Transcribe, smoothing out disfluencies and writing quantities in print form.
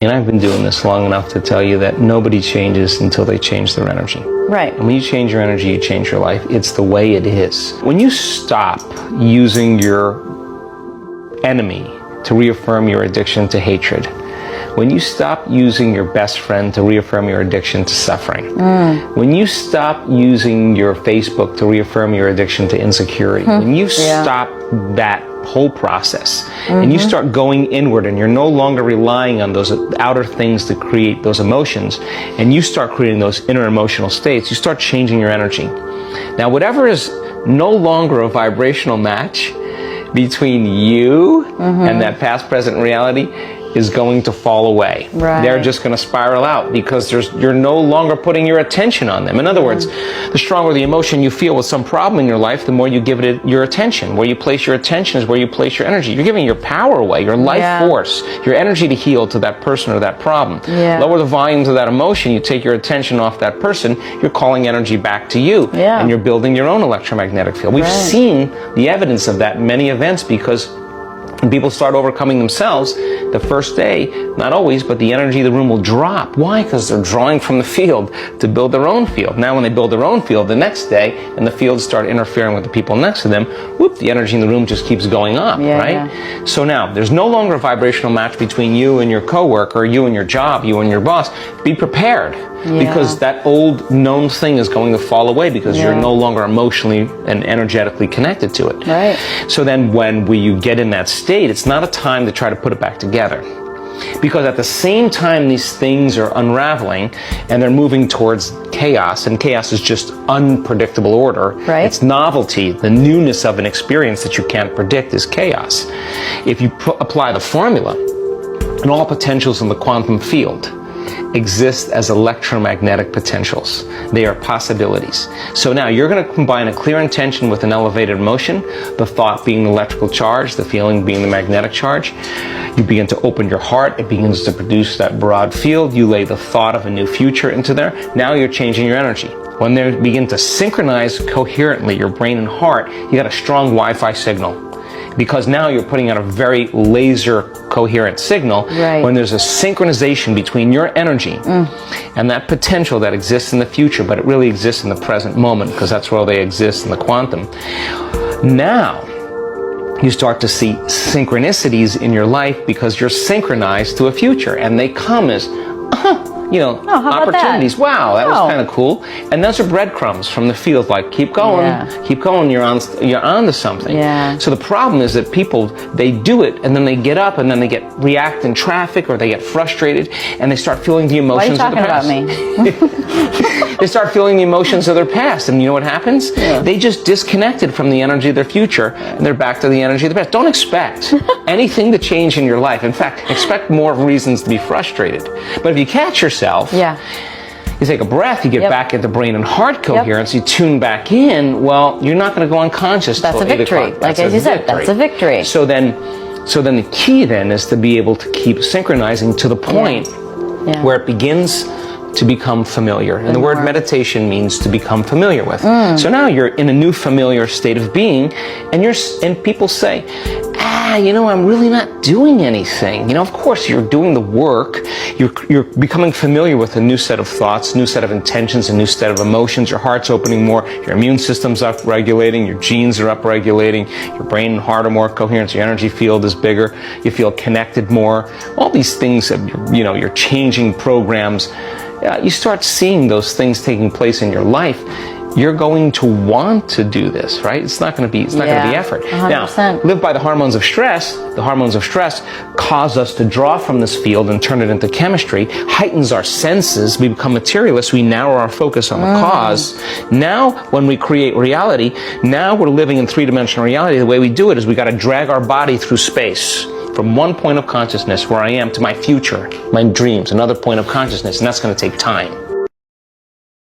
And I've been doing this long enough to tell you that nobody changes until they change their energy. Right. And when you change your energy, you change your life. It's the way it is. When you stop using your enemy to reaffirm your addiction to hatred, when you stop using your best friend to reaffirm your addiction to suffering, when you stop using your Facebook to reaffirm your addiction to insecurity, when you stop that whole process and you start going inward and you're no longer relying on those outer things to create those emotions, and you start creating those inner emotional states, you start changing your energy. Now, whatever is no longer a vibrational match between you and that past, present reality is going to fall away. Right. They're just going to spiral out because you're no longer putting your attention on them. In other words, the stronger the emotion you feel with some problem in your life, the more you give it your attention. Where you place your attention is where you place your energy. You're giving your power away, your life force, your energy to heal to that person or that problem. Lower the volumes of that emotion, you take your attention off that person, you're calling energy back to you. And you're building your own electromagnetic field. We've seen the evidence of that in many events, because when people start overcoming themselves, the first day, not always, but the energy of the room will drop. Why? Because they're drawing from the field to build their own field. Now when they build their own field the next day, and the fields start interfering with the people next to them, whoop, the energy in the room just keeps going up, right? So now, there's no longer a vibrational match between you and your coworker, you and your job, you and your boss. Be prepared. Because that old known thing is going to fall away because you're no longer emotionally and energetically connected to it. Right. So then when you get in that state, it's not a time to try to put it back together. Because at the same time these things are unraveling and they're moving towards chaos, and chaos is just unpredictable order. Right. It's novelty, the newness of an experience that you can't predict is chaos. If you apply the formula, and all potentials in the quantum field exist as electromagnetic potentials. They are possibilities. So now you're going to combine a clear intention with an elevated emotion, the thought being the electrical charge, the feeling being the magnetic charge. You begin to open your heart. It begins to produce that broad field. You lay the thought of a new future into there. Now you're changing your energy. When they begin to synchronize coherently, your brain and heart, you got a strong Wi-Fi signal. Because now you're putting out a very laser coherent signal. When there's a synchronization between your energy and that potential that exists in the future, but it really exists in the present moment, because that's where they exist in the quantum. Now you start to see synchronicities in your life because you're synchronized to a future, and they come as opportunities. Wow, that was kind of cool. And those are breadcrumbs from the field, like keep going, you're on to something. So the problem is that people, they do it and then they get up and then they react in traffic, or they get frustrated and they start feeling the emotions of the past. Why are you talking about me? They start feeling the emotions of their past, and you know what happens? They just disconnected from the energy of their future, and they're back to the energy of the past. Don't expect anything to change in your life. In fact, expect more reasons to be frustrated. But if you catch yourself, you take a breath, you get back into brain and heart coherence, you tune back in, well, you're not going to go unconscious. That's a victory. Like as you said, that's a victory. So then the key then is to be able to keep synchronizing to the point where it begins to become familiar. And the word meditation means to become familiar with. So now you're in a new familiar state of being, and people say, I'm really not doing anything. Of course you're doing the work. You're becoming familiar with a new set of thoughts, new set of intentions, a new set of emotions. Your heart's opening more. Your immune system's up-regulating. Your genes are up-regulating. Your brain and heart are more coherent. Your energy field is bigger. You feel connected more. All these things, you're changing programs. You start seeing those things taking place in your life. You're going to want to do this, right? It's not going to be effort. 100%. Now, live by the hormones of stress. The hormones of stress cause us to draw from this field and turn it into chemistry, heightens our senses. We become materialists. We narrow our focus on the cause. Now, when we create reality, now we're living in three-dimensional reality. The way we do it is we got to drag our body through space, from one point of consciousness where I am to my future, my dreams, another point of consciousness, and that's going to take time.